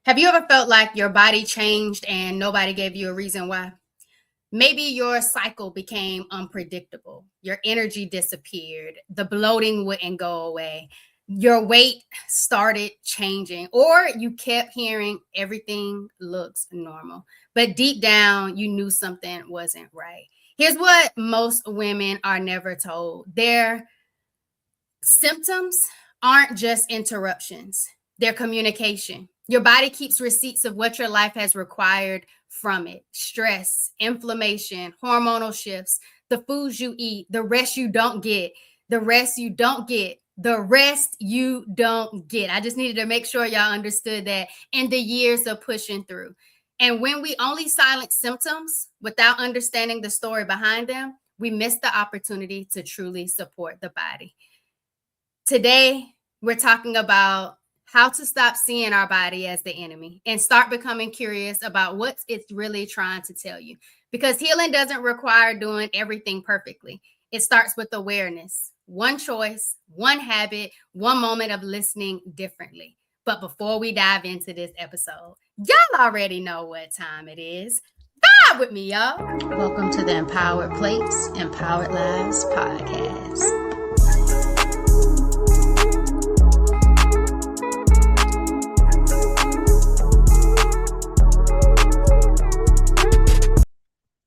Have you ever felt like your body changed and nobody gave you a reason why? Maybe your cycle became unpredictable. Your energy disappeared. The bloating wouldn't go away. Your weight started changing, or you kept hearing everything looks normal. But deep down, you knew something wasn't right. Here's what most women are never told: their symptoms aren't just interruptions, they're communication. Your body keeps receipts of what your life has required from it: stress, inflammation, hormonal shifts, the foods you eat, the rest you don't get, the rest you don't get. The rest you don't get. I just needed to make sure y'all understood that in the years of pushing through. And when we only silence symptoms without understanding the story behind them, we miss the opportunity to truly support the body. Today, we're talking about how to stop seeing our body as the enemy and start becoming curious about what it's really trying to tell you. Because healing doesn't require doing everything perfectly, it starts with awareness. One choice, one habit, one moment of listening differently. But before we dive into this episode, y'all already know what time it is. Vibe with me, y'all. Welcome to the Empowered Plates, Empowered Lives podcast.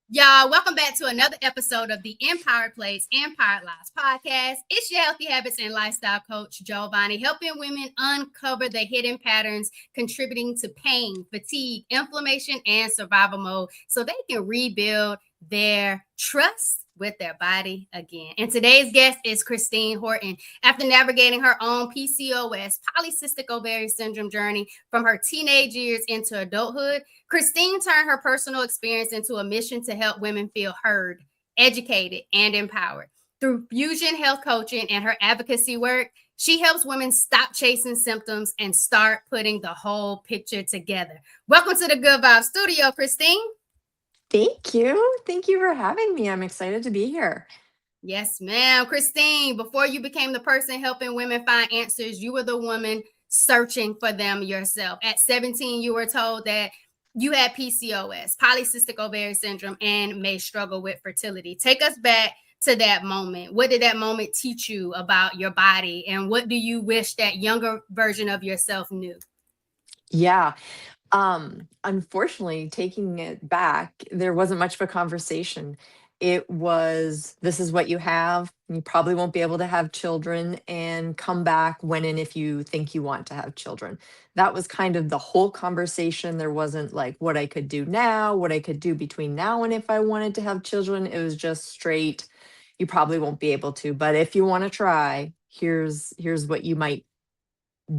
Y'all, welcome back to another episode of the Empowered Plates, Empowered Lives podcast. It's your healthy habits and lifestyle coach, Jovonnie, helping women uncover the hidden patterns contributing to pain, fatigue, inflammation, and survival mode so they can rebuild their trust with their body again. And today's guest is Christine Horton. After navigating her own PCOS, polycystic ovarian syndrome journey from her teenage years into adulthood, Christine turned her personal experience into a mission to help women feel heard, educated, and empowered. Through fusion health coaching and her advocacy work, she helps women stop chasing symptoms and start putting the whole picture together. Welcome to the Good Vibe Studio, Christine. Thank you. Thank you for having me. I'm excited to be here. Yes, ma'am. Christine, before you became the person helping women find answers, you were the woman searching for them yourself. At 17, you were told that you had PCOS, polycystic ovarian syndrome, and may struggle with fertility. Take us back to that moment. What did that moment teach you about your body, and what do you wish that younger version of yourself knew? Yeah. Unfortunately, taking it back, there wasn't much of a conversation. It was, this is what you have. You probably won't be able to have children, and come back when and if you think you want to have children. That was kind of the whole conversation. There wasn't like what I could do now, what I could do between now and if I wanted to have children. It was just straight, you probably won't be able to, but if you want to try, here's what you might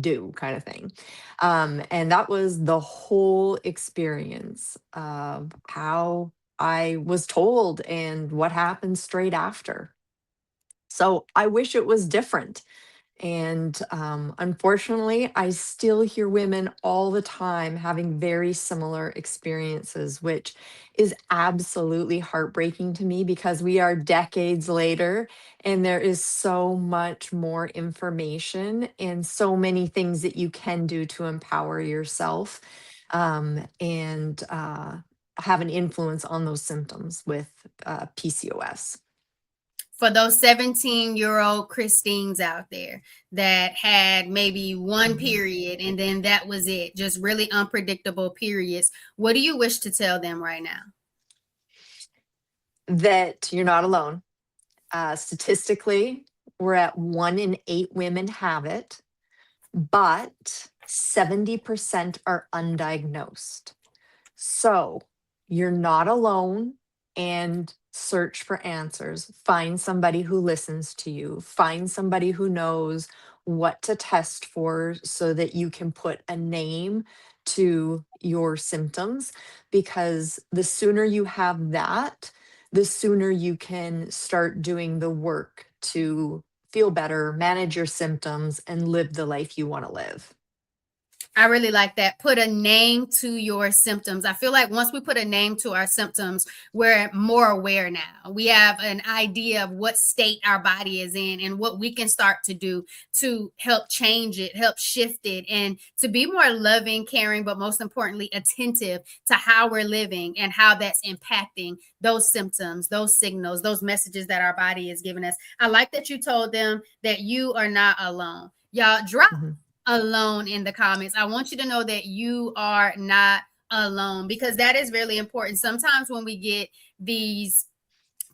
do, kind of thing. And that was the whole experience of how I was told and what happened straight after. So I wish it was different. And unfortunately, I still hear women all the time having very similar experiences, which is absolutely heartbreaking to me because we are decades later and there is so much more information and so many things that you can do to empower yourself and have an influence on those symptoms with PCOS. For those 17-year-old Christines out there that had maybe one Mhm. period and then that was it, just really unpredictable periods, what do you wish to tell them right now? That you're not alone. Statistically, we're at 1 in 8 women have it, but 70% are undiagnosed. So you're not alone, and search for answers. Find somebody who listens to you, find somebody who knows what to test for so that you can put a name to your symptoms. Because the sooner you have that, the sooner you can start doing the work to feel better, manage your symptoms, and live the life you want to live. I really like that. Put a name to your symptoms. I feel like once we put a name to our symptoms, we're more aware now. We have an idea of what state our body is in and what we can start to do to help change it, help shift it, and to be more loving, caring, but most importantly, attentive to how we're living and how that's impacting those symptoms, those signals, those messages that our body is giving us. I like that you told them that you are not alone. Y'all, drop Mhm. alone in the comments. I want you to know that you are not alone, because that is really important. Sometimes when we get these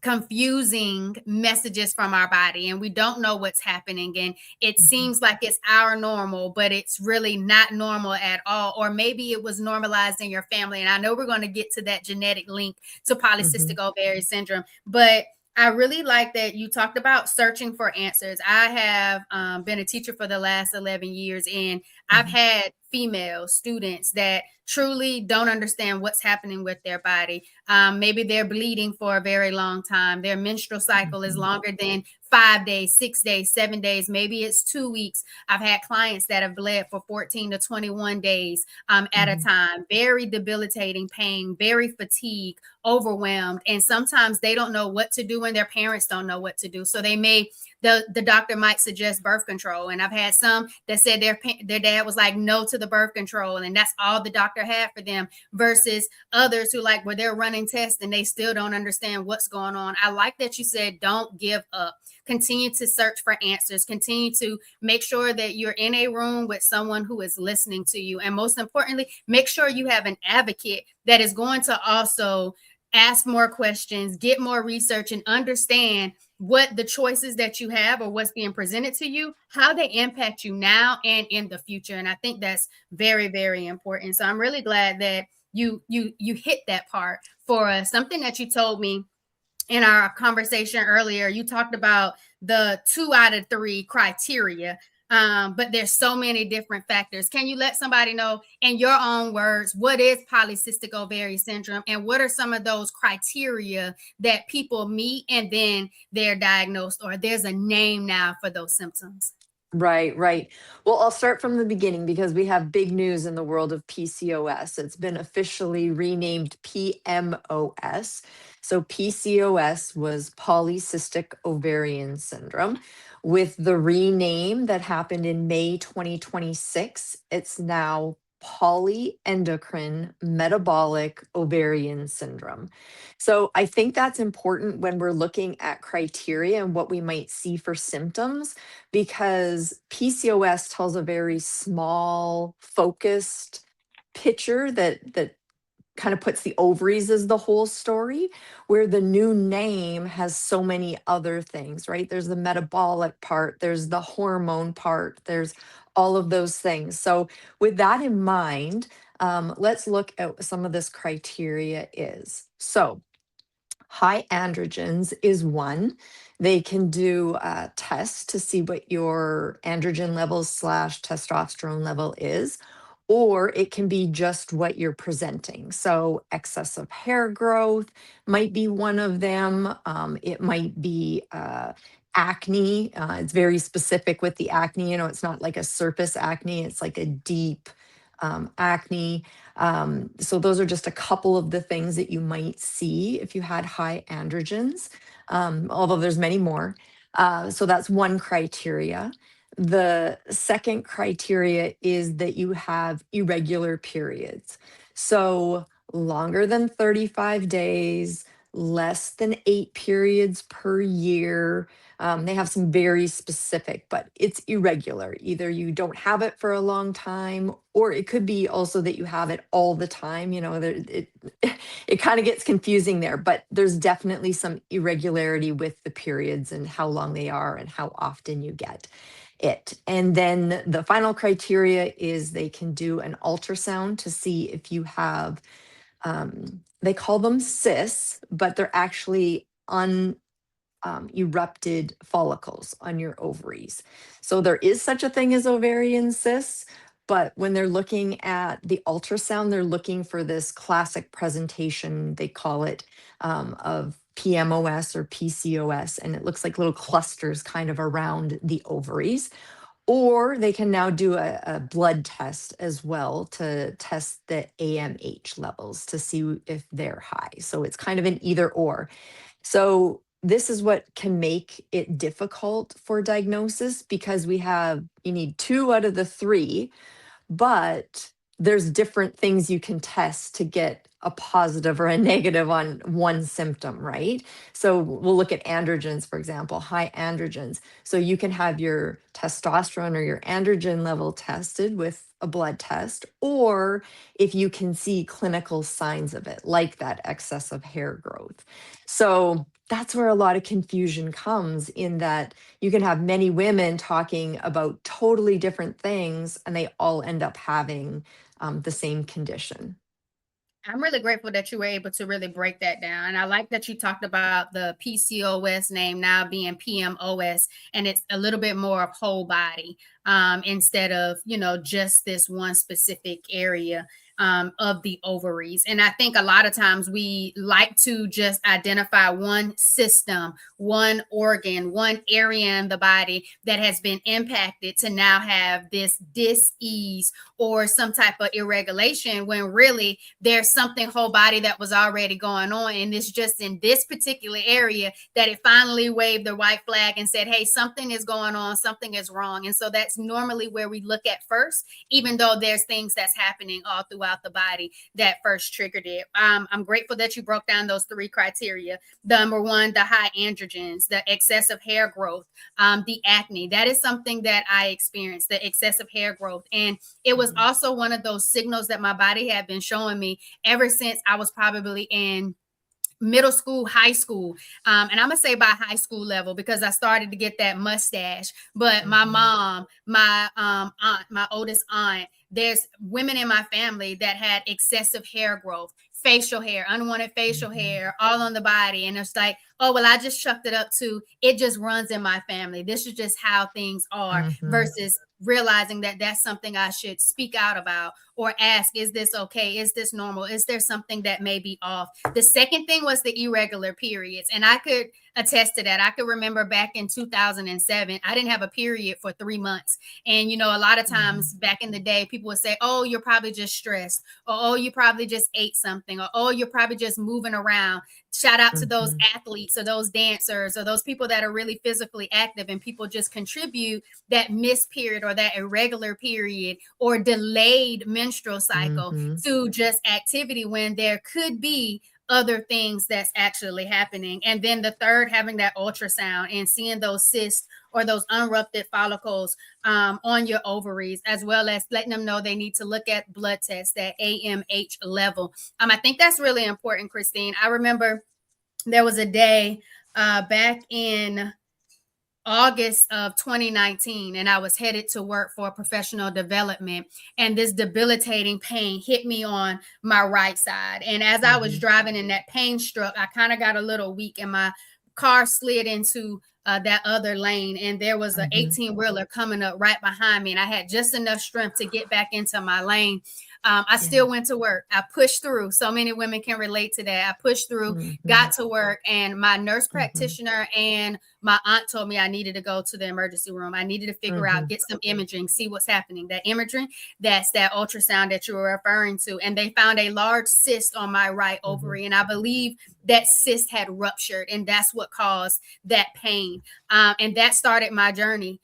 confusing messages from our body and we don't know what's happening, and it Mhm. seems like it's our normal, but it's really not normal at all, or maybe it was normalized in your family. And I know we're going to get to that genetic link to polycystic Mhm. ovarian syndrome, but I really like that you talked about searching for answers. I have been a teacher for the last 11 years, and I've Mhm. had female students that truly don't understand what's happening with their body. Maybe they're bleeding for a very long time. Their menstrual cycle is Mhm. longer than 5 days, 6 days, 7 days. Maybe it's 2 weeks. I've had clients that have bled for 14 to 21 days at a Mhm. time. Very debilitating pain, very fatigued, overwhelmed. And sometimes they don't know what to do and their parents don't know what to do. So the doctor might suggest birth control. And I've had some that said their dad was like no to the birth control, and that's all the doctor had for them, versus others who like where they're running tests and they still don't understand what's going on. I like that you said don't give up. Continue to search for answers. Continue to make sure that you're in a room with someone who is listening to you. And most importantly, make sure you have an advocate that is going to also ask more questions, get more research, and understand what the choices that you have or what's being presented to you, how they impact you now and in the future. And I think that's very, very important. So I'm really glad that you hit that part for us. Something that you told me in our conversation earlier, you talked about the 2 out of 3 criteria, but there's so many different factors. Can you let somebody know in your own words what is polycystic ovarian syndrome and what are some of those criteria that people meet and then they're diagnosed, or there's a name now for those symptoms? Right, right. Well, I'll start from the beginning because we have big news in the world of PCOS. It's been officially renamed PMOS. So PCOS was polycystic ovarian syndrome. With the rename that happened in May 2026, it's now polyendocrine metabolic ovarian syndrome. So I think that's important when we're looking at criteria and what we might see for symptoms, because PCOS tells a very small, focused picture that kind of puts the ovaries as the whole story, where the new name has so many other things, right? There's the metabolic part, there's the hormone part, there's all of those things. So with that in mind, let's look at what some of this criteria is. So high androgens is one. They can do tests to see what your androgen levels slash testosterone level is, or it can be just what you're presenting. So excessive hair growth might be one of them. It might be acne. It's very specific with the acne. You know, it's not like a surface acne, it's like a deep acne. So those are just a couple of the things that you might see if you had high androgens, although there's many more. So that's one criteria. The second criteria is that you have irregular periods. So longer than 35 days, less than 8 periods per year. They have some very specific, but it's irregular. Either you don't have it for a long time, or it could be also that you have it all the time. You know, it kind of gets confusing there, but there's definitely some irregularity with the periods and how long they are and how often you get it. And then the final criteria is they can do an ultrasound to see if you have, they call them cysts, but they're actually erupted follicles on your ovaries. So there is such a thing as ovarian cysts, but when they're looking at the ultrasound, they're looking for this classic presentation, they call it, of PMOS or PCOS, and it looks like little clusters kind of around the ovaries. Or they can now do a blood test as well to test the AMH levels to see if they're high. So it's kind of an either or. So this is what can make it difficult for diagnosis, because you need two out of the three, but there's different things you can test to get a positive or a negative on one symptom, right? So we'll look at androgens, for example, high androgens. So you can have your testosterone or your androgen level tested with a blood test, or if you can see clinical signs of it, like that excessive hair growth. So that's where a lot of confusion comes, in that you can have many women talking about totally different things and they all end up having the same condition. I'm really grateful that you were able to really break that down. And I like that you talked about the PCOS name now being PMOS, and it's a little bit more of whole body, instead of, just this one specific area of the ovaries. And I think a lot of times we like to just identify one system, one organ, one area in the body that has been impacted to now have this dis-ease or some type of irregulation, when really there's something whole body that was already going on. And it's just in this particular area that it finally waved the white flag and said, hey, something is going on, something is wrong. And so that's normally where we look at first, even though there's things that's happening all throughout the body that first triggered it. I'm grateful that you broke down those three criteria. The number one, the high androgens, the excessive hair growth, the acne. That is something that I experienced, the excessive hair growth. And it was also one of those signals that my body had been showing me ever since I was probably in middle school, high school. And I'm gonna say by high school level, because I started to get that mustache. But my mom, my aunt, my oldest aunt, there's women in my family that had excessive hair growth, facial hair, unwanted facial hair, all on the body. And it's like, oh, well, I just chucked it up to, it just runs in my family. This is just how things are, Mhm. versus realizing that that's something I should speak out about or ask, is this okay? Is this normal? Is there something that may be off? The second thing was the irregular periods. And I could attest to that. I could remember back in 2007, I didn't have a period for 3 months. And, a lot of Mhm. times back in the day, people would say, oh, you're probably just stressed, or oh, you probably just ate something, or oh, you're probably just moving around. Shout out to those Mhm. athletes or those dancers or those people that are really physically active, and people just contribute that missed period or that irregular period or delayed menstrual cycle Mhm. to just activity, when there could be other things that's actually happening. And then the third, having that ultrasound and seeing those cysts or those unrupted follicles on your ovaries, as well as letting them know they need to look at blood tests, that AMH level. I think that's really important, Christine. I remember there was a day back in August of 2019, and I was headed to work for professional development, and this debilitating pain hit me on my right side. And as I was Mhm. driving and that pain struck, I kind of got a little weak, and my car slid into that other lane, and there was an Mhm. 18 wheeler coming up right behind me, and I had just enough strength to get back into my lane. I Yeah. still went to work. I pushed through. So many women can relate to that. I pushed through, got Mhm. to work, and my nurse Mhm. practitioner and my aunt told me I needed to go to the emergency room. I needed to figure out, Mhm. get some imaging, see what's happening. That imaging, that's that ultrasound that you were referring to. And they found a large cyst on my right Mhm. ovary. And I believe that cyst had ruptured, and that's what caused that pain. And that started my journey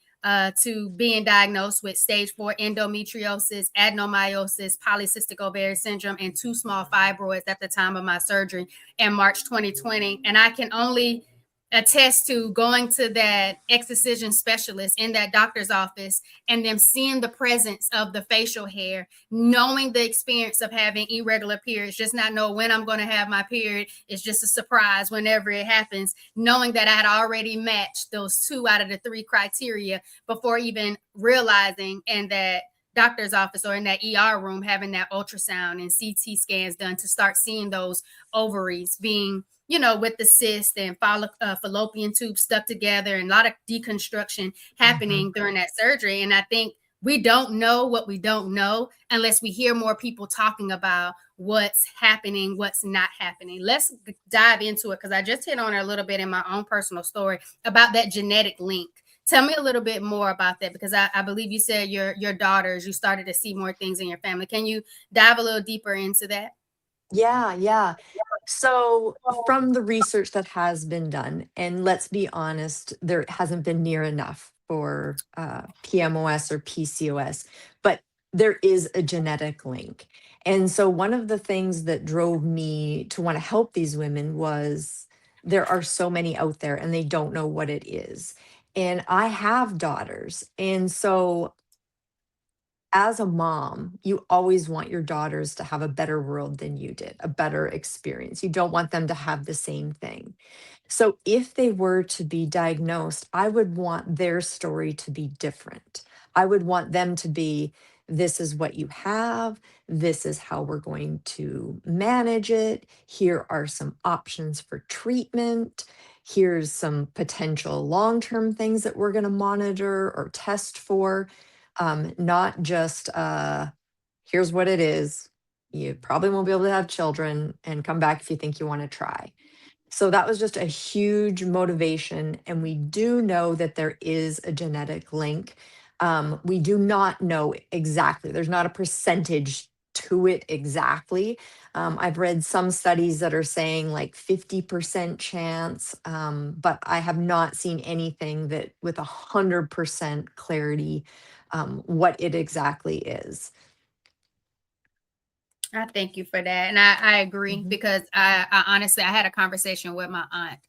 to being diagnosed with stage 4 endometriosis, adenomyosis, polycystic ovarian syndrome, and 2 small fibroids at the time of my surgery in March 2020. And I can only attest to going to that excision specialist in that doctor's office and them seeing the presence of the facial hair, knowing the experience of having irregular periods, just not know when I'm going to have my period. It's just a surprise whenever it happens, knowing that I had already matched those 2 out of the 3 criteria before even realizing, and that doctor's office or in that ER room having that ultrasound and CT scans done to start seeing those ovaries being, with the cyst and fallopian tube stuck together, and a lot of deconstruction Mhm. happening during that surgery. And I think we don't know what we don't know unless we hear more people talking about what's happening, what's not happening. Let's dive into it, because I just hit on it a little bit in my own personal story about that genetic link Tell me a little bit more about that, because I believe you said your daughters, you started to see more things in your family. Can you dive a little deeper into that? Yeah, yeah. So, from the research that has been done, and let's be honest, there hasn't been near enough for PMOS or PCOS, but there is a genetic link. And so, one of the things that drove me to want to help these women was there are so many out there and they don't know what it is. And I have daughters. And so, as a mom, you always want your daughters to have a better world than you did, a better experience. You don't want them to have the same thing. So, if they were to be diagnosed, I would want their story to be different. I would want them to be, this is what you have, this is how we're going to manage it. Here are some options for treatment. Here's some potential long term things that we're going to monitor or test for. Not just, here's what it is. You probably won't be able to have children and come back if you think you want to try. So that was just a huge motivation. And we do know that there is a genetic link. We do not know exactly, there's not a percentage to it exactly. I've read some studies that are saying like 50% chance, but I have not seen anything that with 100% clarity what it exactly is. I thank you for that. And I agree, Mhm. because I honestly, I had a conversation with my aunt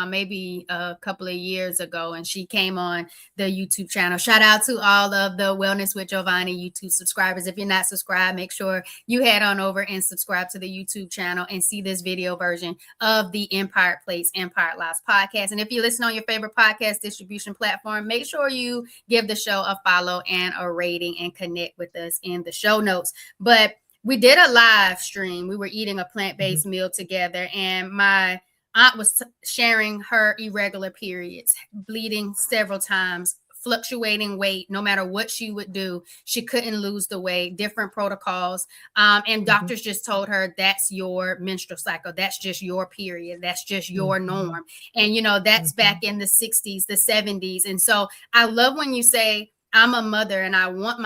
maybe a couple of years ago, and she came on the YouTube channel. Shout out to all of the Wellness with Jovonnie YouTube subscribers. If you're not subscribed, make sure you head on over and subscribe to the YouTube channel and see this video version of the Empire Plates, Empire Lives podcast. And if you listen on your favorite podcast distribution platform, make sure you give the show a follow and a rating and connect with us in the show notes. But we did a live stream. We were eating a Mhm. plant-based meal together, and my aunt was sharing her irregular periods, bleeding several times, fluctuating weight. No matter what she would do, she couldn't lose the weight. Different protocols, and Mhm. doctors just told her, that's your menstrual cycle, that's just your period, that's just your Mhm. norm. And that's back Mhm. in the 60s, the 70s. And so I love when you say, I'm a mother and I want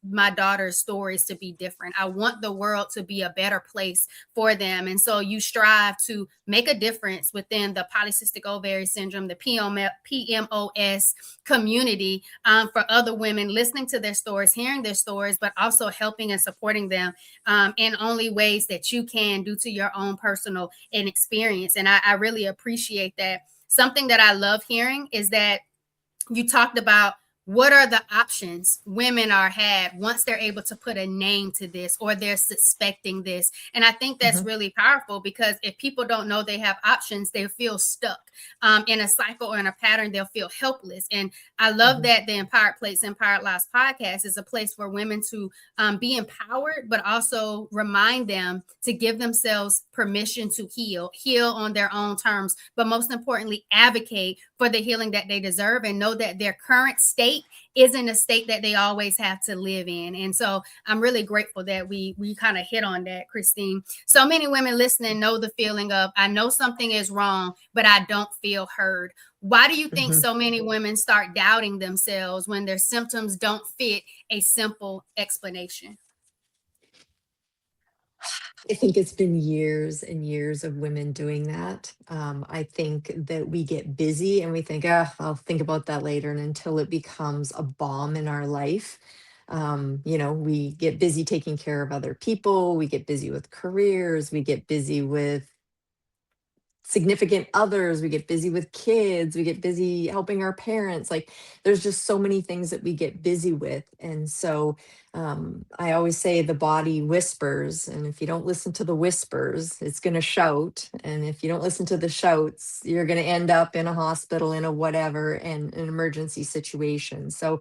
my daughter's stories to be different. I want the world to be a better place for them. And so you strive to make a difference within the polycystic ovary syndrome, the PMOS community, for other women, listening to their stories, hearing their stories, but also helping and supporting them in only ways that you can, due to your own personal and experience. And I really appreciate that. Something that I love hearing is that you talked about what are the options women are had once they're able to put a name to this, or they're suspecting this. And I think that's Mhm. really powerful, because if people don't know they have options, they feel stuck in a cycle or in a pattern. They'll feel helpless. And I love Mhm. that the Empowered Plates, Empowered Lives podcast is a place for women to be empowered, but also remind them to give themselves permission to heal on their own terms, but most importantly, advocate for the healing that they deserve, and know that their current state isn't a state that they always have to live in. And so I'm really grateful that we kind of hit on that, Christine. So many women listening know the feeling of, I know something is wrong, but I don't feel heard. Why do you think Mhm. so many women start doubting themselves when their symptoms don't fit a simple explanation? I think it's been years and years of women doing that. I think that we get busy and we think, ah, I'll think about that later. And until it becomes a bomb in our life, we get busy taking care of other people, we get busy with careers, we get busy with significant others, we get busy with kids, we get busy helping our parents. Like there's just so many things that we get busy with. And so I always say the body whispers, and if you don't listen to the whispers, it's going to shout. And if you don't listen to the shouts, you're going to end up in a hospital, in a whatever, and an emergency situation. So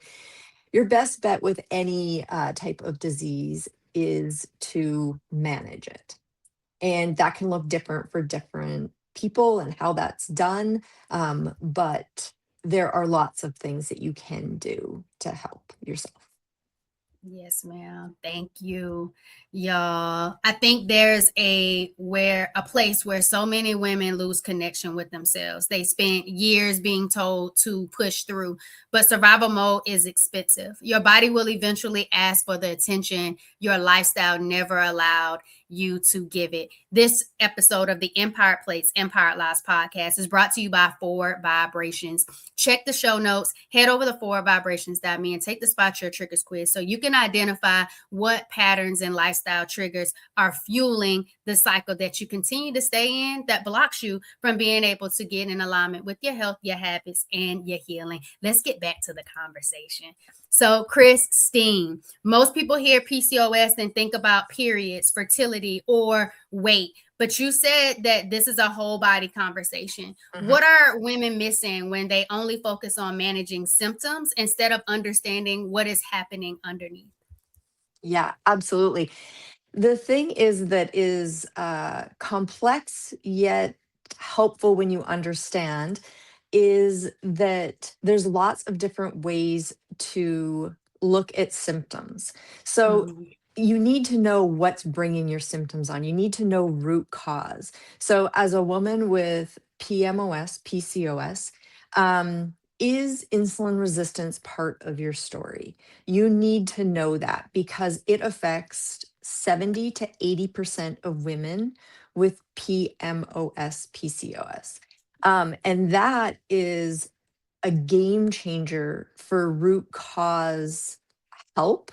your best bet with any type of disease is to manage it, and that can look different for different people and how that's done. But there are lots of things that you can do to help yourself. Yes, ma'am. Thank you, y'all. I think there's a place where so many women lose connection with themselves. They spent years being told to push through, but survival mode is expensive. Your body will eventually ask for the attention your lifestyle never allowed you to give it. This episode of the Empire Plates, Empire Lives podcast is brought to you by Four Vibrations. Check the show notes, head over to fourvibrations.me and take the Spot Your Triggers quiz so you can identify what patterns and lifestyle triggers are fueling the cycle that you continue to stay in that blocks you from being able to get in alignment with your health, your habits, and your healing. Let's get back to the conversation. So, Christine, most people hear PCOS and think about periods, fertility, or weight. But you said that this is a whole body conversation. Mhm. What are women missing when they only focus on managing symptoms instead of understanding what is happening underneath? Yeah, absolutely. The thing is that is complex yet helpful when you understand is that there's lots of different ways to look at symptoms. So Mhm. you need to know what's bringing your symptoms on. You need to know root cause. So as a woman with PMOS, PCOS, is insulin resistance part of your story? You need to know that because it affects 70 to 80% of women with PMOS, PCOS. And that is a game changer for root cause help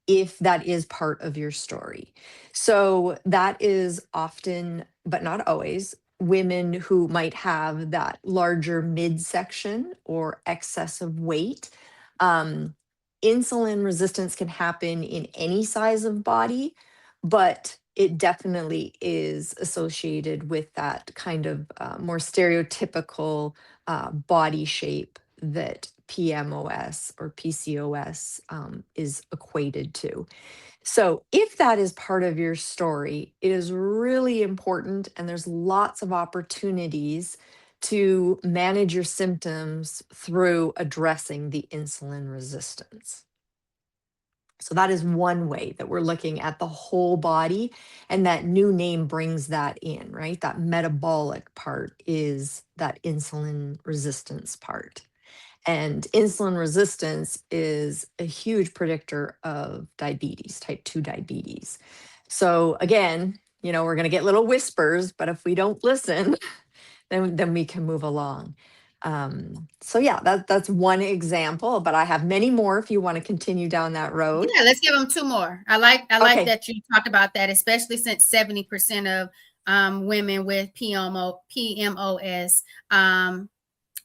if that is part of your story. So that is often, but not always, women who might have that larger midsection or excessive weight. Um, Insulin resistance can happen in any size of body, but it definitely is associated with that kind of more stereotypical body shape that PMOS or PCOS is equated to. So, if that is part of your story, it is really important, and there's lots of opportunities to manage your symptoms through addressing the insulin resistance. So, that is one way that we're looking at the whole body, and that new name brings that in, right? That metabolic part is that insulin resistance part. And insulin resistance is a huge predictor of diabetes, type 2 diabetes. So again, we're going to get little whispers, but if we don't listen, then we can move along. So yeah, that's one example, but I have many more if you want to continue down that road. Yeah, let's give them two more. I like Okay. that you talked about that, especially since 70% of women with PMOS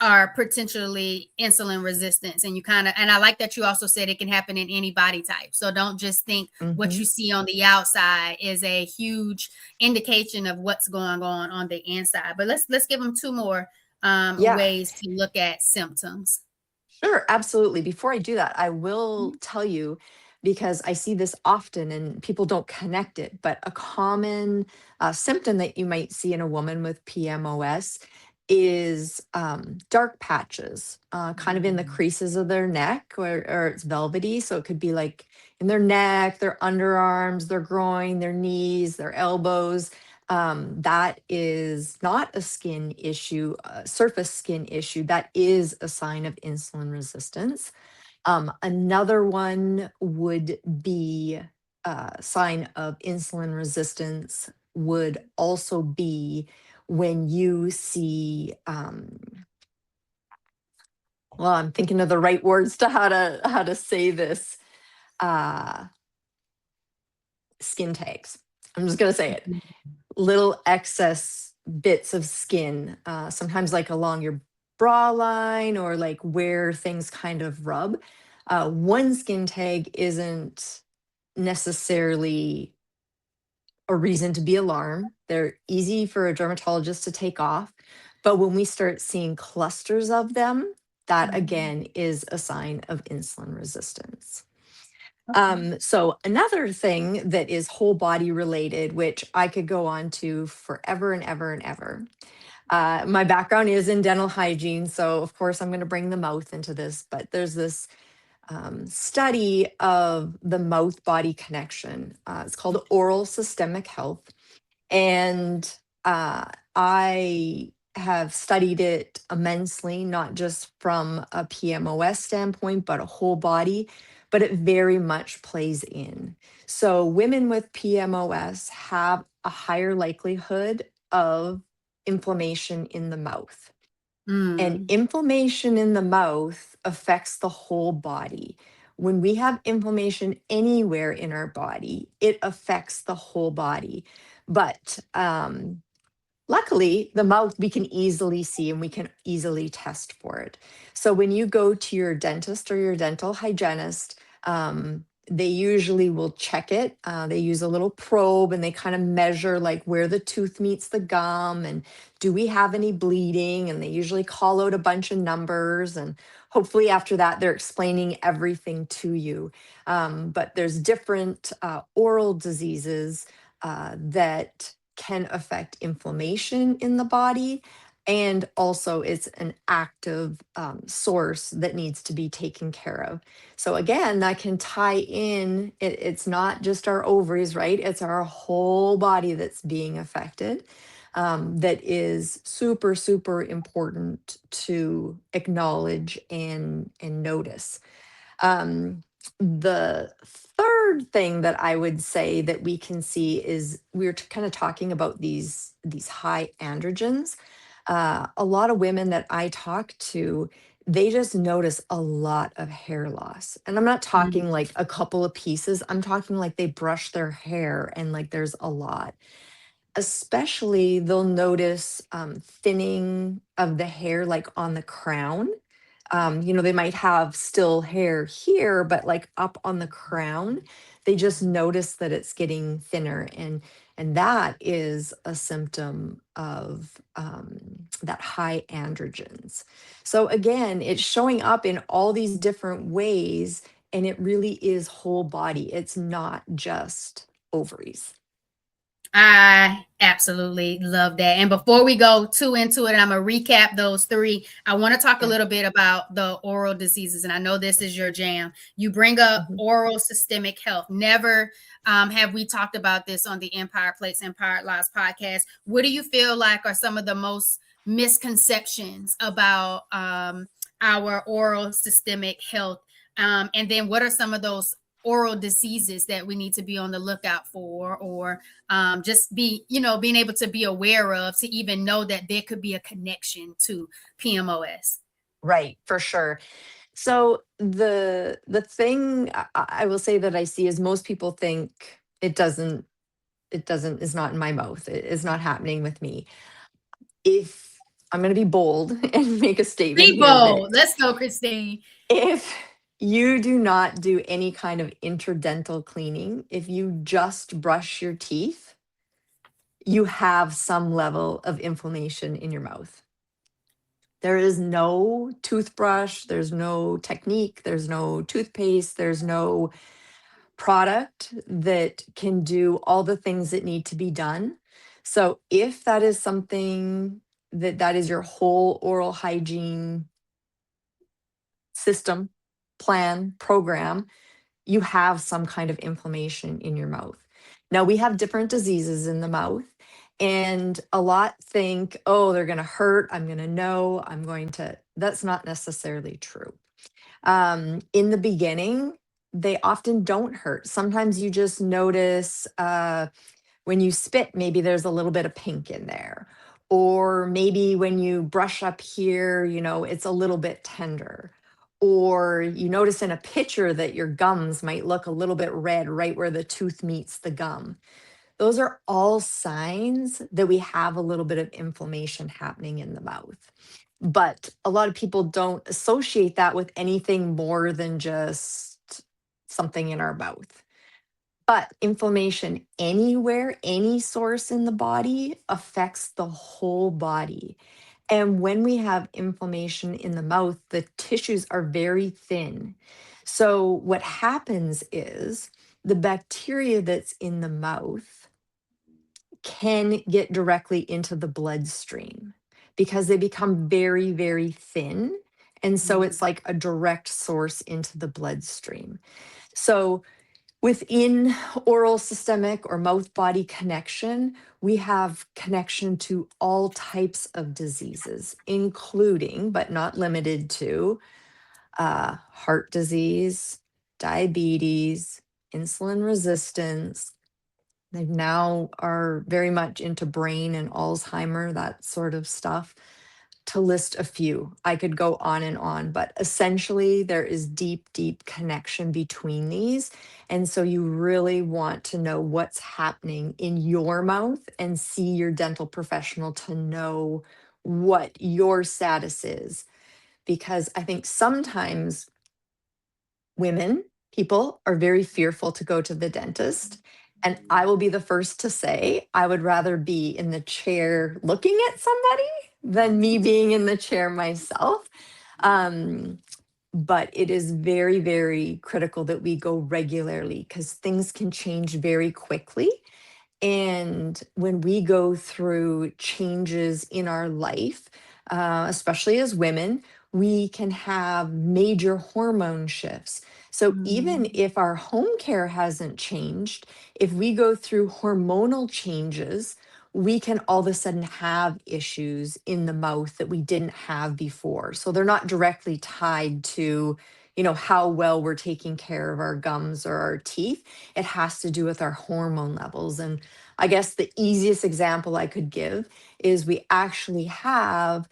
are potentially insulin resistance. And I like that you also said it can happen in any body type. So don't just think what Hmm. you see on the outside is a huge indication of what's going on the inside. But let's give them two more Yeah. ways to look at symptoms. Sure, absolutely. Before I do that, I will tell you because I see this often and people don't connect it, but a common symptom that you might see in a woman with PMOS is dark patches, kind of in the Mhm. creases of their neck, or it's velvety. So it could be like in their neck, their underarms, their groin, their knees, their elbows. That is not a skin issue, a surface skin issue. That is a sign of insulin resistance. Another one would be a sign of insulin resistance would also be when you see, well, I'm thinking of the right words to how to say this, uh, skin tags. I'm just gonna say it. Little excess bits of skin, sometimes like along your bra line or like where things kind of rub. One skin tag isn't necessarily a reason to be alarmed. They're easy for a dermatologist to take off. But when we start seeing clusters of them, that Mhm. again is a sign of insulin resistance. Okay. So another thing that is whole body related, which I could go on to forever and ever and ever. My background is in dental hygiene, so of course I'm going to bring the mouth into this. But there's this study of the mouth body connection. It's called Oral Systemic Health. And I have studied it immensely, not just from a PMOS standpoint, but a whole body, but it very much plays in. So, women with PMOS have a higher likelihood of inflammation in the mouth. And Mm. inflammation in the mouth affects the whole body. When we have inflammation anywhere in our body, it affects the whole body. But luckily, the mouth we can easily see and we can easily test for it. So when you go to your dentist or your dental hygienist, they usually will check it. They use a little probe and they kind of measure like where the tooth meets the gum and do we have any bleeding? And they usually call out a bunch of numbers. And hopefully, after that, they're explaining everything to you. But there's different oral diseases that can affect inflammation in the body. And also, it's an active source that needs to be taken care of. So, again, that can tie in. It's not just our ovaries, right? It's our whole body that's being affected. That is super, super important to acknowledge and notice. The third thing that I would say that we can see is we're kind of talking about these high androgens. A lot of women that I talk to, they just notice a lot of hair loss. And I'm not talking Mm. like a couple of pieces. I'm talking like they brush their hair and like there's a lot. Especially they'll notice thinning of the hair like on the crown. They might have still hair here, but like up on the crown, they just notice that it's getting thinner, and that is a symptom of that high androgens. So again, it's showing up in all these different ways, and it really is whole body. It's not just ovaries. I absolutely love that. And before we go too into it, and I'm gonna recap those three. I want to talk a Yeah. little bit about the oral diseases, and I know this is your jam. You bring up Mhm. oral systemic health. Never have we talked about this on the Empire Plates, Empire Lives podcast. What do you feel like are some of the most misconceptions about our oral systemic health? And then what are some of those oral diseases that we need to be on the lookout for, or just being able to be aware of, to even know that there could be a connection to PMOS? Right, for sure. So the thing I will say that I see is most people think it doesn't is not in my mouth. It is not happening with me. If I'm going to be bold and make a statement Be here that bold. Let's go, Christine. if you do not do any kind of interdental cleaning, if you just brush your teeth, you have some level of inflammation in your mouth. There is no toothbrush, there's no technique, there's no toothpaste, there's no product that can do all the things that need to be done. So if that is something that is your whole oral hygiene system, plan, program, you have some kind of inflammation in your mouth. Now, we have different diseases in the mouth, and a lot think, oh, they're going to hurt. I'm going to know. That's not necessarily true. In the beginning, they often don't hurt. Sometimes you just notice when you spit, maybe there's a little bit of pink in there. Or maybe when you brush up here, it's a little bit tender. Or you notice in a picture that your gums might look a little bit red right where the tooth meets the gum. Those are all signs that we have a little bit of inflammation happening in the mouth. But a lot of people don't associate that with anything more than just something in our mouth. But inflammation anywhere, any source in the body affects the whole body. And when we have inflammation in the mouth, the tissues are very thin. So, what happens is the bacteria that's in the mouth can get directly into the bloodstream because they become very, very thin And so Mhm. it's like a direct source into the bloodstream. So within oral systemic or mouth body connection, we have connection to all types of diseases, including, but not limited to, heart disease, diabetes, insulin resistance. They now are very much into brain and Alzheimer, that sort of stuff, to list a few. I could go on and on, but essentially there is deep, deep connection between these. And so you really want to know what's happening in your mouth and see your dental professional to know what your status is. Because I think sometimes women, people are very fearful to go to the dentist. And I will be the first to say, I would rather be in the chair looking at somebody than me being in the chair myself. Um, but it is very, very critical that we go regularly because things can change very quickly. And when we go through changes in our life, especially as women, we can have major hormone shifts. So even Mhm. if our home care hasn't changed, if we go through hormonal changes, we can all of a sudden have issues in the mouth that we didn't have before. So they're not directly tied to, how well we're taking care of our gums or our teeth. It has to do with our hormone levels. And I guess the easiest example I could give is we actually have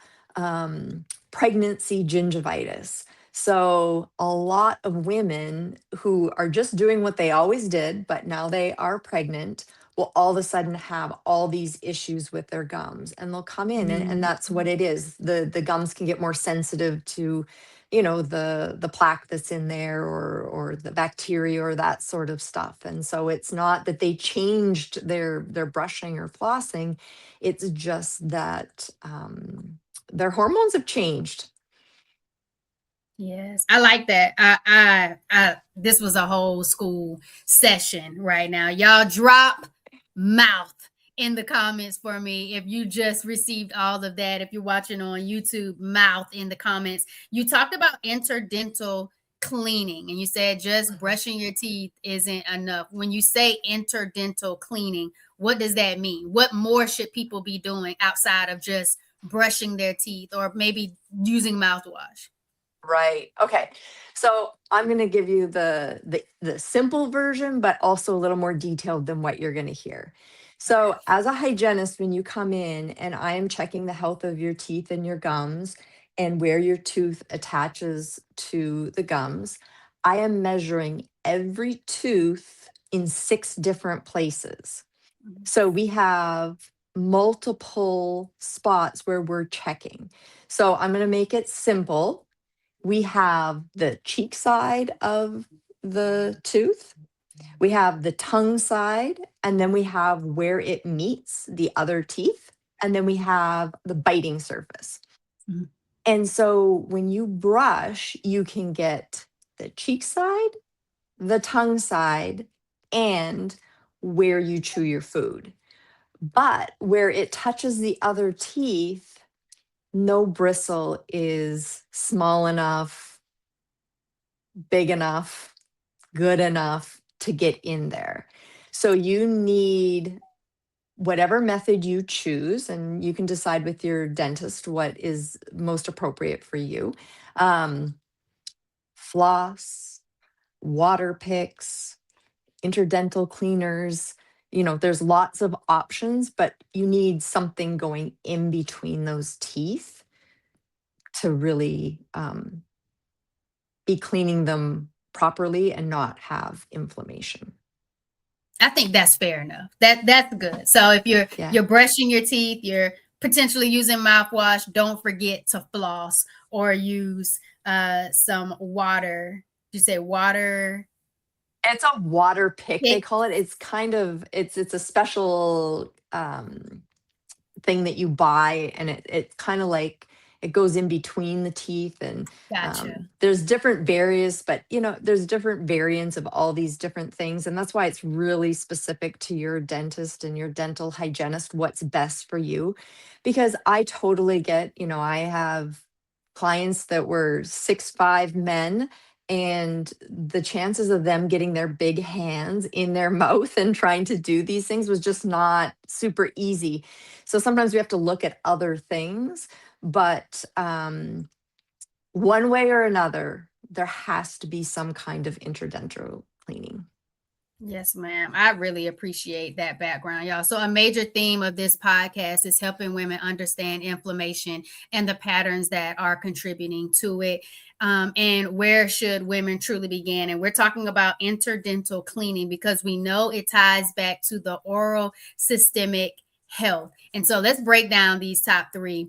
pregnancy gingivitis. So, a lot of women who are just doing what they always did, but now they are pregnant, will all of a sudden have all these issues with their gums and they'll come in and that's what Mhm. it is. The gums can get more sensitive to the plaque that's in there or the bacteria or that sort of stuff. And so it's not that they changed their brushing or flossing, it's just that their hormones have changed. Yes, I like that. This was a whole school session right now. Y'all drop mouth in the comments for me if you just received all of that. If you're watching on YouTube, mouth in the comments. You talked about interdental cleaning and you said just Mhm. brushing your teeth isn't enough. When you say interdental cleaning, what does that mean? What more should people be doing outside of just brushing their teeth or maybe using mouthwash? Right. Okay. So I'm going to give you the simple version, but also a little more detailed than what you're going to hear. Okay. So as a hygienist, when you come in and I am checking the health of your teeth and your gums and where your tooth attaches to the gums, I am measuring every tooth in 6 different places. So we have multiple spots where we're checking. So I'm going to make it simple. We have the cheek side of the tooth, we have the tongue side, and then we have where it meets the other teeth, and then we have the biting surface. Mhm. And so when you brush, you can get the cheek side, the tongue side, and where you chew your food. But where it touches the other teeth, no bristle is small enough, big enough, good enough to get in there. So you need whatever method you choose, and you can decide with your dentist what is most appropriate for you. Um, Floss, water picks, interdental cleaners. There's lots of options, but you need something going in between those teeth to really be cleaning them properly and not have inflammation. I think that's fair enough. That's good. So if you're Yeah. you're brushing your teeth, you're potentially using mouthwash, don't forget to floss or use some water. Did you say water It's a water pick, they pick? call it. It's kind of it's a special thing that you buy, and it kind of like it goes in between the teeth, and Gotcha. there's different various, but there's different variants of all these different things, and that's why it's really specific to your dentist and your dental hygienist what's best for you. Because I totally get, I have clients that were 6'5" men, and the chances of them getting their big hands in their mouth and trying to do these things was just not super easy. So sometimes we have to look at other things, but one way or another, there has to be some kind of interdental cleaning. Yes, ma'am. I really appreciate that background, y'all. So, a major theme of this podcast is helping women understand inflammation and the patterns that are contributing to it. And where should women truly begin? And we're talking about interdental cleaning because we know it ties back to the oral systemic health. And so, let's break down these top three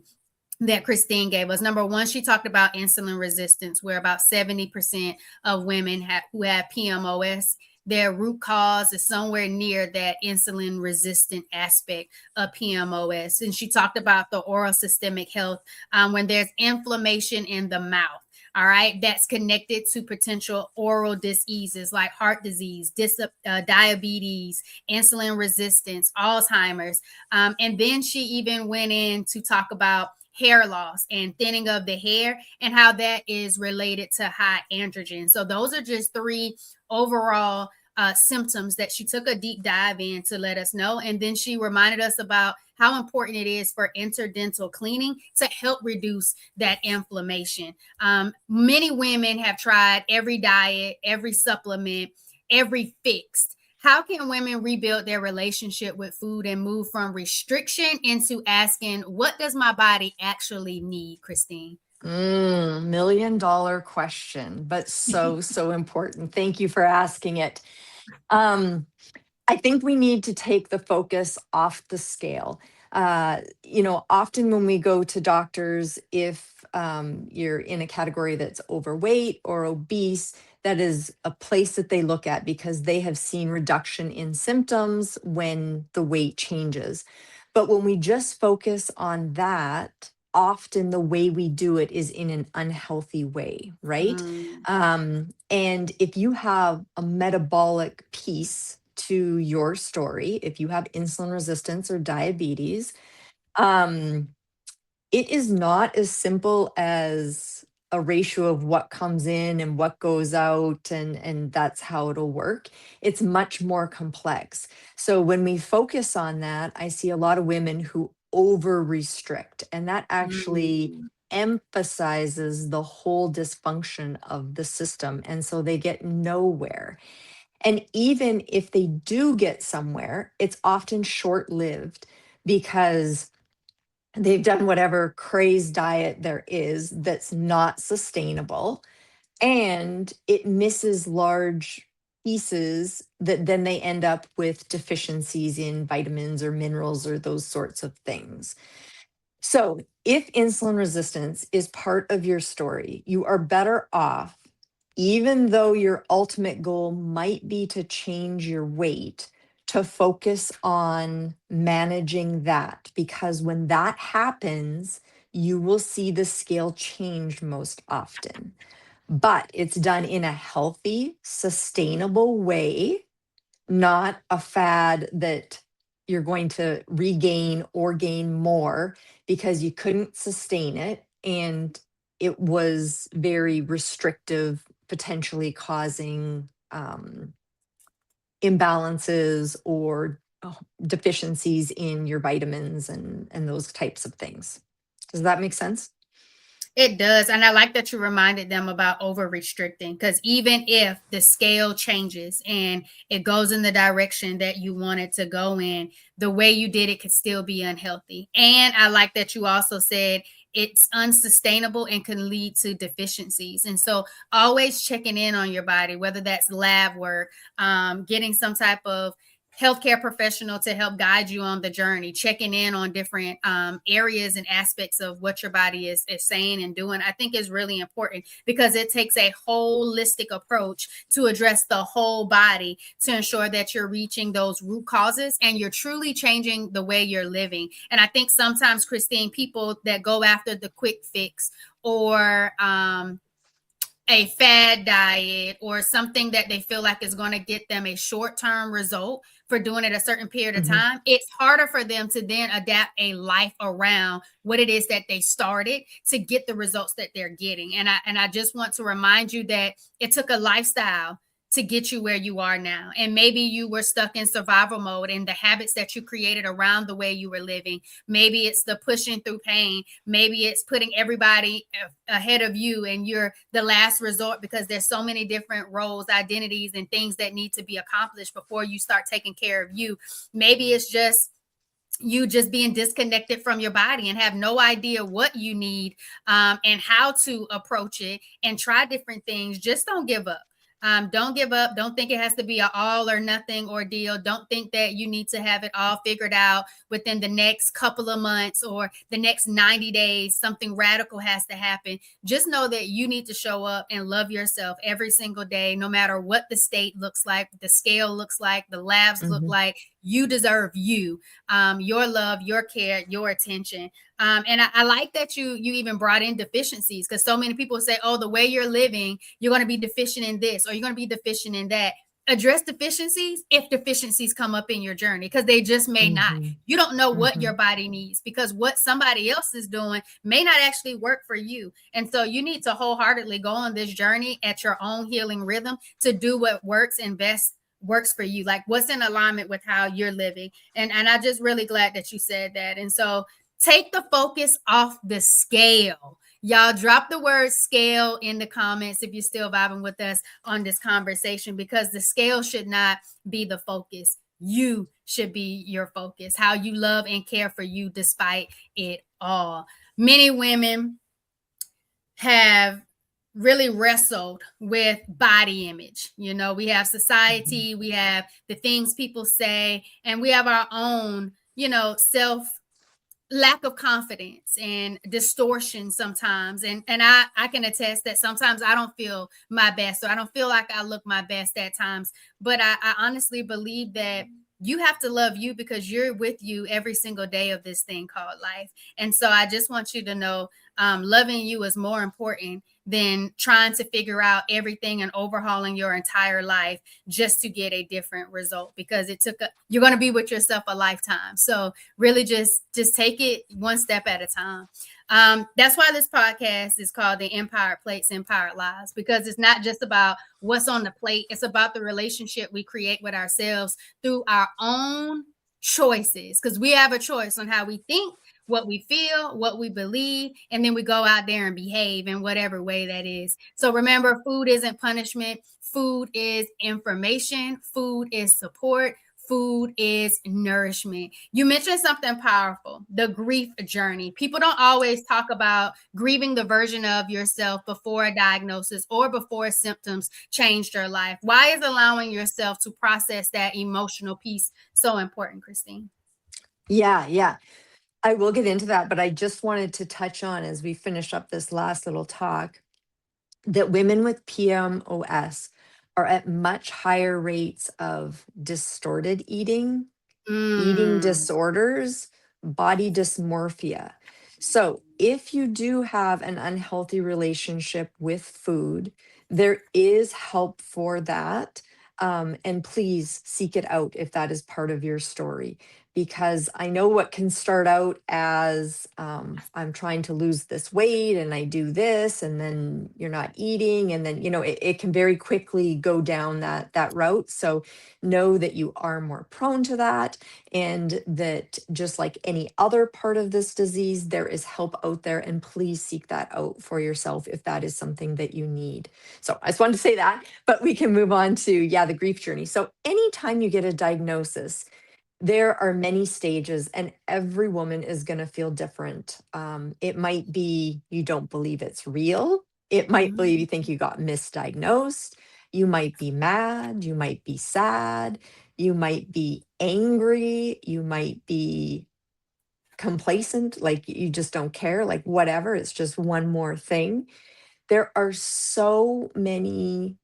that Christine gave us. Number one, she talked about insulin resistance, where about 70% of women who have PMOS, their root cause is somewhere near that insulin resistant aspect of PMOS. And she talked about the oral systemic health when there's inflammation in the mouth. All right, that's connected to potential oral diseases like heart disease, diabetes, insulin resistance, Alzheimer's. And then she even went in to talk about hair loss and thinning of the hair and how that is related to high androgen. So those are just three overall symptoms that she took a deep dive in to let us know. And then she reminded us about how important it is for interdental cleaning to help reduce that inflammation. Many women have tried every diet, every supplement, every fix. How can women rebuild their relationship with food and move from restriction into asking, what does my body actually need, Christine? $1 million question, but so important. Thank you for asking it. I think we need to take the focus off the scale. Often when we go to doctors, if you're in a category that's overweight or obese, that is a place that they look at because they have seen reduction in symptoms when the weight changes. But when we just focus on that, often the way we do it is in an unhealthy way, right? Mm. And if you have a metabolic piece to your story, if you have insulin resistance or diabetes, um, it is not as simple as a ratio of what comes in and what goes out, and that's how it'll work. It's much more complex. So when we focus on that, I see a lot of women who over restrict, and that actually Mm. emphasizes the whole dysfunction of the system, and so they get nowhere. And even if they do get somewhere, it's often short lived because they've done whatever crazed diet there is that's not sustainable, and it misses large pieces that then they end up with deficiencies in vitamins or minerals or those sorts of things. So, if insulin resistance is part of your story, you are better off, even though your ultimate goal might be to change your weight, to focus on managing that. Because when that happens, you will see the scale change most often. But it's done in a healthy, sustainable way, not a fad that you're going to regain or gain more because you couldn't sustain it and it was very restrictive, potentially causing imbalances or deficiencies in your vitamins and those types of things. Does that make sense? It does. And I like that you reminded them about over restricting because even if the scale changes and it goes in the direction that you want it to go in, the way you did it could still be unhealthy. And I like that you also said it's unsustainable and can lead to deficiencies. And so always checking in on your body, whether that's lab work, getting some type of healthcare professional to help guide you on the journey, checking in on different areas and aspects of what your body is saying and doing, I think is really important because it takes a holistic approach to address the whole body to ensure that you're reaching those root causes and you're truly changing the way you're living. And I think sometimes, Christine, people that go after the quick fix or a fad diet or something that they feel like is going to get them a short-term result, for doing it a certain period of Mhm. time, it's harder for them to then adapt a life around what it is that they started to get the results that they're getting. And I just want to remind you that it took a lifestyle to get you where you are now. And maybe you were stuck in survival mode, and the habits that you created around the way you were living. Maybe it's the pushing through pain. Maybe it's putting everybody ahead of you and you're the last resort because there's so many different roles, identities, and things that need to be accomplished before you start taking care of you. Maybe it's just you just being disconnected from your body and have no idea what you need, and how to approach it and try different things. Just don't give up. Don't give up. Don't think it has to be an all or nothing ordeal. Don't think that you need to have it all figured out within the next couple of months or the next 90 days. Something radical has to happen. Just know that you need to show up and love yourself every single day, no matter what the state looks like, the scale looks like, the labs look Mhm. like. You deserve you, your love, your care, your attention. And I like that you even brought in deficiencies, because so many people say, oh, the way you're living, you're going to be deficient in this or you're going to be deficient in that. Address deficiencies if deficiencies come up in your journey, because they just may not. Mhm. You don't know what your Mhm. body needs, because what somebody else is doing may not actually work for you. And so you need to wholeheartedly go on this journey at your own healing rhythm to do what works and best works for you, like what's in alignment with how you're living. And I just really glad that you said that. And so take the focus off the scale. Y'all drop the word scale in the comments if you're still vibing with us on this conversation, because the scale should not be the focus. You should be your focus, how you love and care for you despite it all. Many women have really wrestled with body image. You know, we have Mhm. society, we have the things people say, and we have our own, self lack of confidence and distortion sometimes. And I can attest that sometimes I don't feel my best, or I don't feel like I look my best at times. But I honestly believe that you have to love you, because you're with you every single day of this thing called life. And so I just want you to know, loving you is more important than trying to figure out everything and overhauling your entire life just to get a different result, because you're going to be with yourself a lifetime. So really just take it one step at a time. That's why this podcast is called The Empowered Plates, Empowered Lives, because it's not just about what's on the plate. It's about the relationship we create with ourselves through our own choices, because we have a choice on how we think, what we feel, what we believe, and then we go out there and behave in whatever way that is. So remember, food isn't punishment. Food is information. Food is support. Food is nourishment. You mentioned something powerful, the grief journey. People don't always talk about grieving the version of yourself before a diagnosis or before symptoms changed your life. Why is allowing yourself to process that emotional piece so important, Christine? Yeah, yeah. I will get into that, but I just wanted to touch on, as we finish up this last little talk, that women with PMOS are at much higher rates of distorted eating Mm. disorders, body dysmorphia. So, if you do have an unhealthy relationship with food, there is help for that. And please seek it out if that is part of your story. Because I know what can start out as I'm trying to lose this weight and I do this, and then you're not eating. And then, it can very quickly go down that route. So, know that you are more prone to that, and that just like any other part of this disease, there is help out there, and please seek that out for yourself if that is something that you need. So I just wanted to say that, but we can move on to, yeah, the grief journey. So anytime you get a diagnosis, there are many stages, and every woman is going to feel different. It might be you don't believe it's real. It might be you Mhm. think you got misdiagnosed. You might be mad. You might be sad. You might be angry. You might be complacent, like you just don't care, like whatever. It's just one more thing. There are so many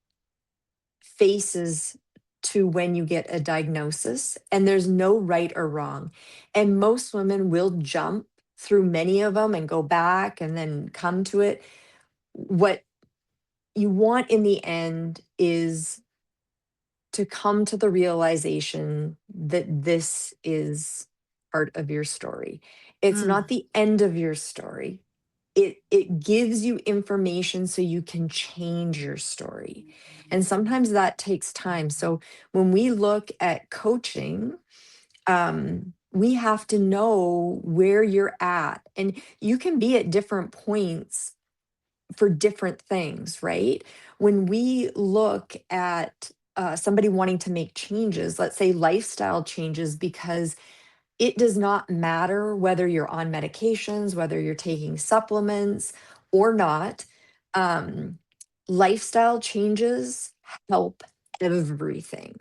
faces to when you get a diagnosis, and there's no right or wrong. And most women will jump through many of them and go back and then come to it. What you want in the end is to come to the realization that this is part of your story. It's Mm. not the end of your story. It gives you information so you can change your story. And sometimes that takes time. So when we look at coaching, we have to know where you're at. And you can be at different points for different things, right? When we look at somebody wanting to make changes, let's say lifestyle changes, because it does not matter whether you're on medications, whether you're taking supplements or not. Um, Lifestyle changes help everything.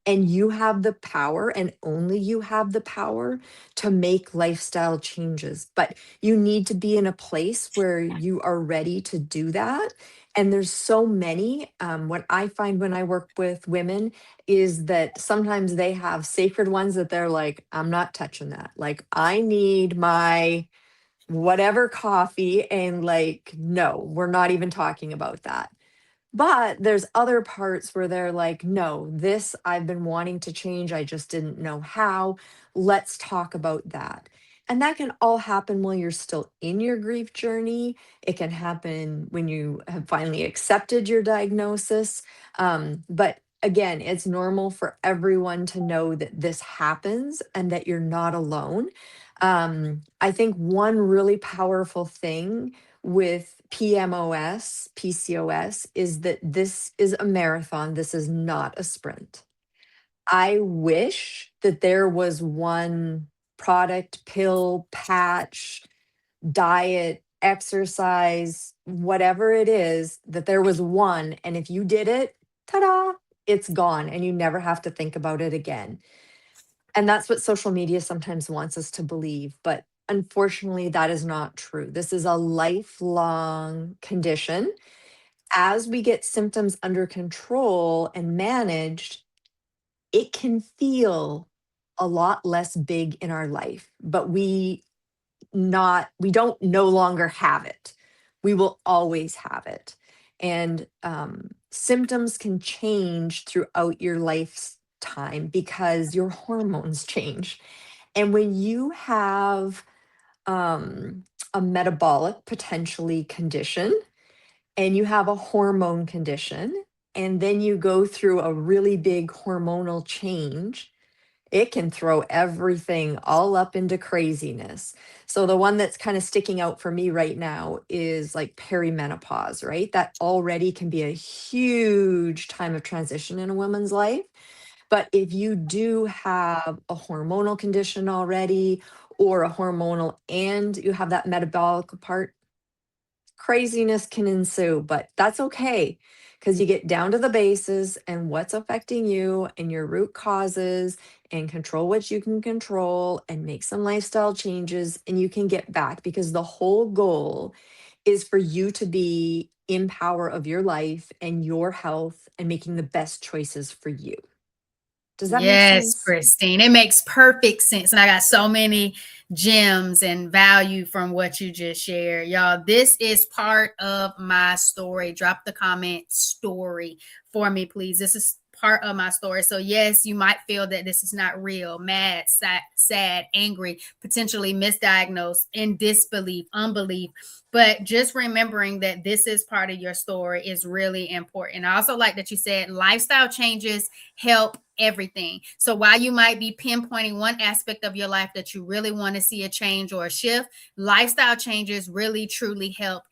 And you have the power, and only you have the power to make lifestyle changes. But you need to be in a place where you are ready to do that. And there's so many. What I find when I work with women is that sometimes they have sacred ones that they're like, I'm not touching that. Like, I need my whatever coffee. And like, no, we're not even talking about that. But there's other parts where they're like, no, this I've been wanting to change. I just didn't know how. Let's talk about that. And that can all happen while you're still in your grief journey. It can happen when you have finally accepted your diagnosis. But again, it's normal for everyone to know that this happens and that you're not alone. I think one really powerful thing with PCOS is that this is a marathon. This is not a sprint. I wish that there was one product, pill, patch, diet, exercise, whatever it is, that there was one. And if you did it, ta da, it's gone and you never have to think about it again. And that's what social media sometimes wants us to believe. But unfortunately, that is not true. This is a lifelong condition. As we get symptoms under control and managed, it can feel a lot less big in our life, but we don't no longer have it. We will always have it. And symptoms can change throughout your lifetime because your hormones change. And when you have a metabolic potentially condition and you have a hormone condition, and then you go through a really big hormonal change, it can throw everything all up into craziness. So the one that's kind of sticking out for me right now is like perimenopause, right? That already can be a huge time of transition in a woman's life. But if you do have a hormonal condition already, or a hormonal and you have that metabolic part, craziness can ensue, but that's okay because you get down to the bases and what's affecting you and your root causes and control what you can control and make some lifestyle changes and you can get back because the whole goal is for you to be in power of your life and your health and making the best choices for you. Does that make Yes, sense? Christine. It makes perfect sense. And I got so many gems and value from what you just shared. Y'all, this is part of my story. Drop the comment story for me, please. This is part of my story. So, yes, you might feel that this is not real, mad, sad, angry, potentially misdiagnosed, in disbelief, unbelief. But just remembering that this is part of your story is really important. I also like that you said lifestyle changes help everything. So while you might be pinpointing one aspect of your life that you really want to see a change or a shift, lifestyle changes really truly help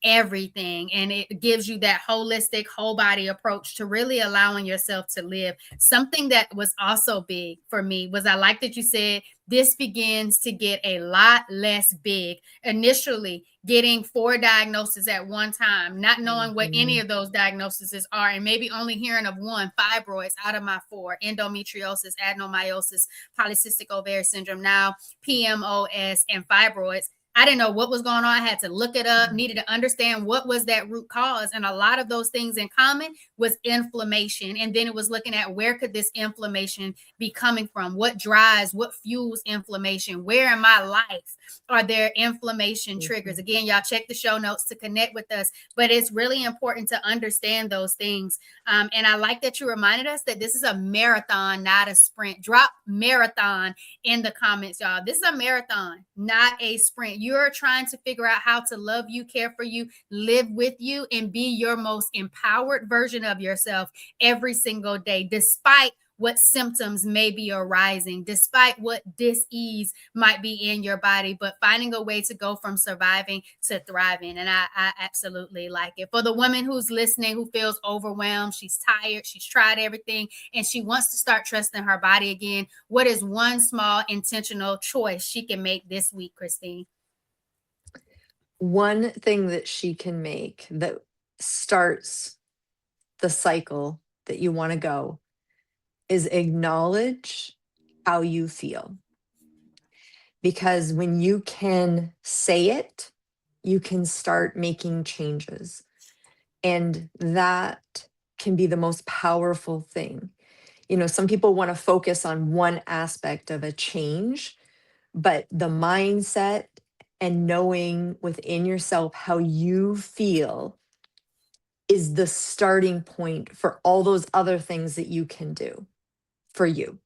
everything, and it gives you that holistic whole body approach to really allowing yourself to live. Something that was also big for me was, I like that you said this begins to get a lot less big. Initially getting 4 diagnoses at one time, not knowing what any Mhm. of those diagnoses are, and maybe only hearing of one: fibroids out of my 4, endometriosis, adenomyosis, polycystic ovarian syndrome, now PMOS and fibroids I didn't know what was going on. I had to look it up, needed to understand what was that root cause. And a lot of those things in common was inflammation. And then it was looking at where could this inflammation be coming from? What drives, what fuels inflammation? Where in my life are there inflammation triggers? Again, y'all check the show notes to connect with us. But it's really important to understand those things. And I like that you reminded us that this is a marathon, not a sprint. Drop marathon in the comments, y'all. This is a marathon, not a sprint. You're trying to figure out how to love you, care for you, live with you, and be your most empowered version of yourself every single day, despite what symptoms may be arising, despite what dis-ease might be in your body, but finding a way to go from surviving to thriving. And I absolutely like it. For the woman who's listening, who feels overwhelmed, she's tired, she's tried everything, and she wants to start trusting her body again, what is one small intentional choice she can make this week, Christine? One thing that she can make that starts the cycle that you want to go is acknowledge how you feel. Because when you can say it, you can start making changes. And that can be the most powerful thing. You know, some people want to focus on one aspect of a change, but the mindset and knowing within yourself how you feel is the starting point for all those other things that you can do for you.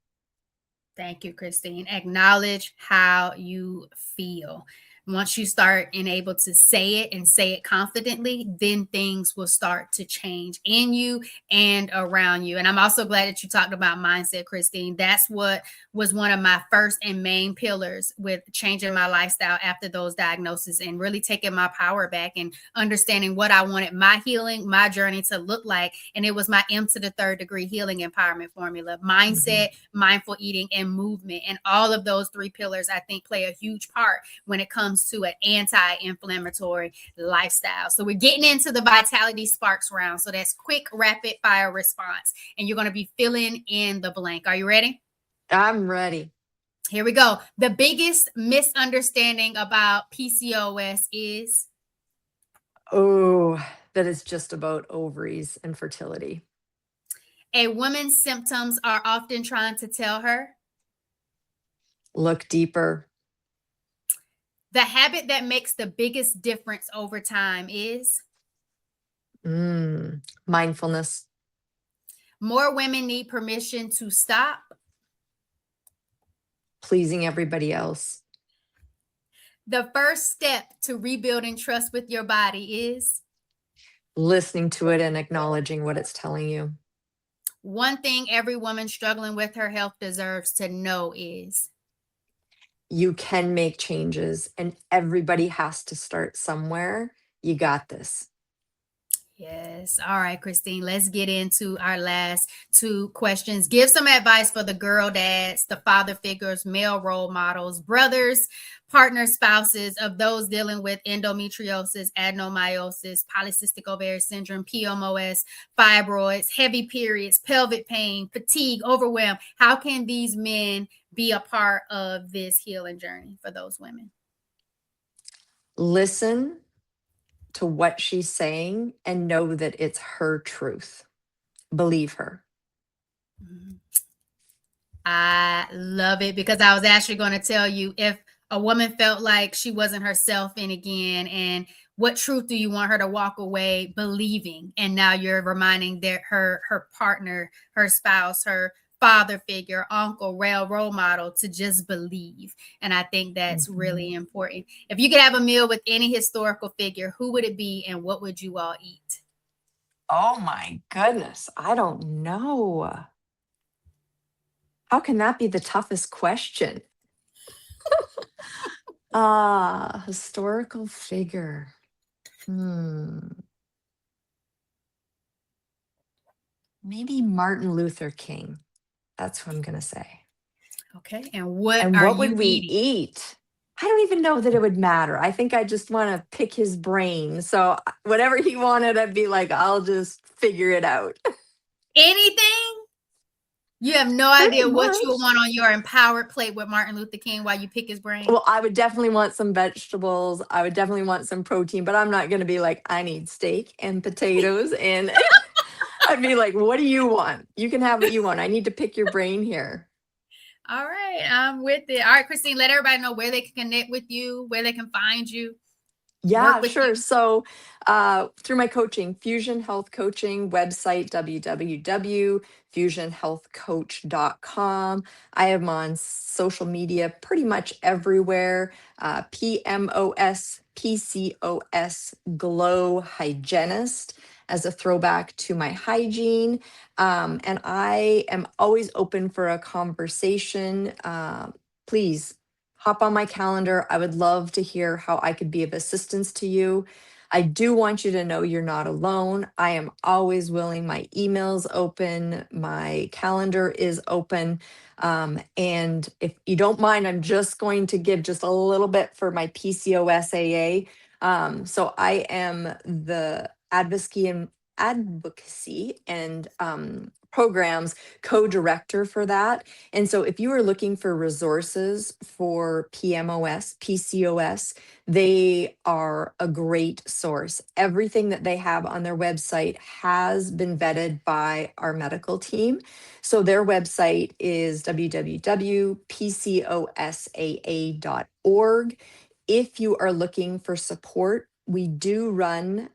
Thank you, Christine. Acknowledge how you feel. Once you start and able to say it and say it confidently, then things will start to change in you and around you. And I'm also glad that you talked about mindset, Christine. That's what was one of my first and main pillars with changing my lifestyle after those diagnoses and really taking my power back and understanding what I wanted my healing, my journey to look like. And it was my M to the third degree healing empowerment formula: mindset, mindful eating, and movement. And all of those three pillars, I think, play a huge part when it comes to an anti-inflammatory lifestyle. So we're getting into the Vitality Sparks round. So that's quick, rapid fire response. And you're going to be filling in the blank. Are you ready? I'm ready. Here we go. The biggest misunderstanding about PCOS is? Oh, that is just about ovaries and fertility. A woman's symptoms are often trying to tell her? Look deeper. The habit that makes the biggest difference over time is? Mindfulness. More women need permission to stop? Pleasing everybody else. The first step to rebuilding trust with your body is? Listening to it and acknowledging what it's telling you. One thing every woman struggling with her health deserves to know is? You can make changes and everybody has to start somewhere. You got this. Yes. All right, Christine, let's get into our last two questions. Give some advice for the girl dads, the father figures, male role models, brothers, partners, spouses of those dealing with endometriosis, adenomyosis, polycystic ovarian syndrome, PMOS, fibroids, heavy periods, pelvic pain, fatigue, overwhelm. How can these men be a part of this healing journey for those women? Listen to what she's saying and know that it's her truth. Believe her. I love it, because I was actually going to tell you, if a woman felt like she wasn't herself in again, and what truth do you want her to walk away believing? And now you're reminding that her partner, her spouse, her father figure, uncle, role model, to just believe. And I think that's really important. If you could have a meal with any historical figure, who would it be and what would you all eat? Oh my goodness. I don't know. How can that be the toughest question? Historical figure. Maybe Martin Luther King. That's what I'm going to say. Okay. And what would we eat? I don't even know that it would matter. I think I just want to pick his brain. So whatever he wanted, I'd be like, I'll just figure it out. Anything? You have no Pretty idea what you much. would want on your empowered plate with Martin Luther King while you pick his brain. Well, I would definitely want some vegetables. I would definitely want some protein, but I'm not going to be like, I need steak and potatoes. And I'd be like, what do you want? You can have what you want. I need to pick your brain here. All right, I'm with it. All right, Christine, let everybody know where they can connect with you, where they can find you, work Yeah, with sure. you. So, through my coaching, Fusion Health Coaching website, www.fusionhealthcoach.com. I am on social media pretty much everywhere. PCOS Glow Hygienist as a throwback to my hygiene. And I am always open for a conversation. Please hop on my calendar. I would love to hear how I could be of assistance to you. I do want you to know you're not alone. I am always willing. My email's open, my calendar is open. And if you don't mind, I'm just going to give just a little bit for my PCOS AA. So I am the advocacy and programs co-director for that. And so if you are looking for resources for PMOS, PCOS, they are a great source. Everything that they have on their website has been vetted by our medical team. So their website is www.pcosaa.org. If you are looking for support, we do run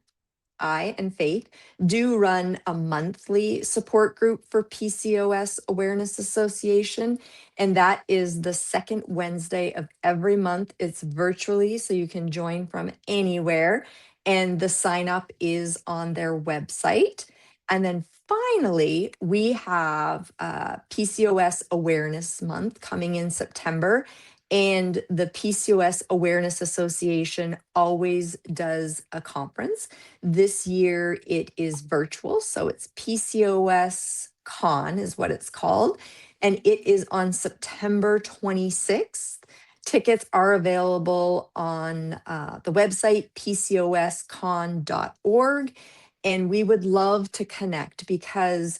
I and Faith do run a monthly support group for PCOS Awareness Association, and that is the second Wednesday of every month. It's virtually, so you can join from anywhere, and the sign up is on their website. And then finally, we have PCOS Awareness Month coming in September. And the PCOS Awareness Association always does a conference. This year it is virtual, so it's PCOS Con is what it's called, and it is on September 26th. Tickets are available on the website pcoscon.org, and we would love to connect because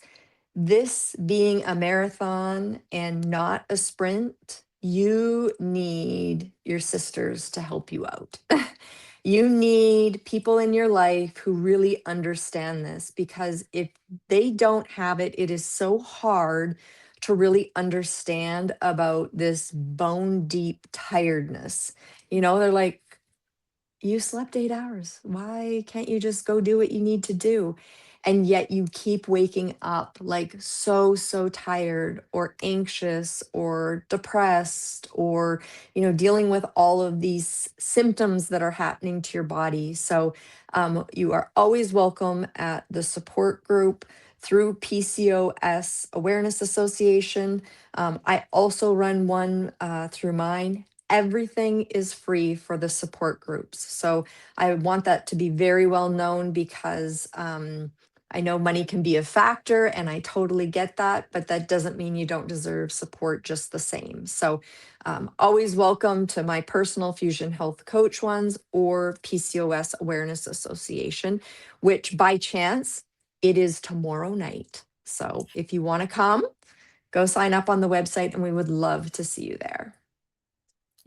this being a marathon and not a sprint, you need your sisters to help you out. You need people in your life who really understand this because if they don't have it, it is so hard to really understand about this bone deep tiredness. They're like, you slept 8 hours. Why can't you just go do what you need to do? And yet you keep waking up like so tired or anxious or depressed or, dealing with all of these symptoms that are happening to your body. So you are always welcome at the support group through PCOS Awareness Association. I also run one through mine. Everything is free for the support groups. So I want that to be very well known because I know money can be a factor and I totally get that, but that doesn't mean you don't deserve support just the same. So always welcome to my personal Fusion Health Coach ones or PCOS Awareness Association, which by chance, it is tomorrow night. So if you want to come, go sign up on the website and we would love to see you there.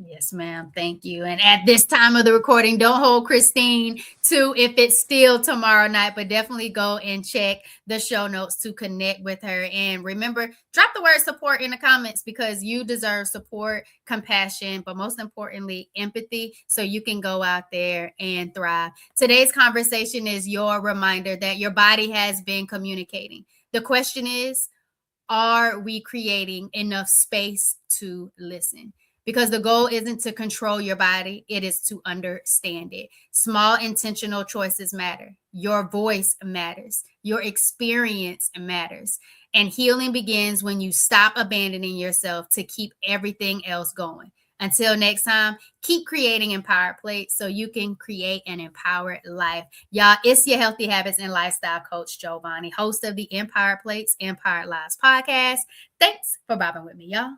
Yes, ma'am. Thank you. And at this time of the recording, don't hold Christine to if it's still tomorrow night, but definitely go and check the show notes to connect with her. And remember, drop the word support in the comments because you deserve support, compassion, but most importantly, empathy so you can go out there and thrive. Today's conversation is your reminder that your body has been communicating. The question is, are we creating enough space to listen? Because the goal isn't to control your body, it is to understand it. Small intentional choices matter. Your voice matters. Your experience matters. And healing begins when you stop abandoning yourself to keep everything else going. Until next time, keep creating empowered plates so you can create an empowered life. Y'all, it's your healthy habits and lifestyle coach, Jovonnie, host of the Empowered Plates, Empowered Lives podcast. Thanks for bobbing with me, y'all.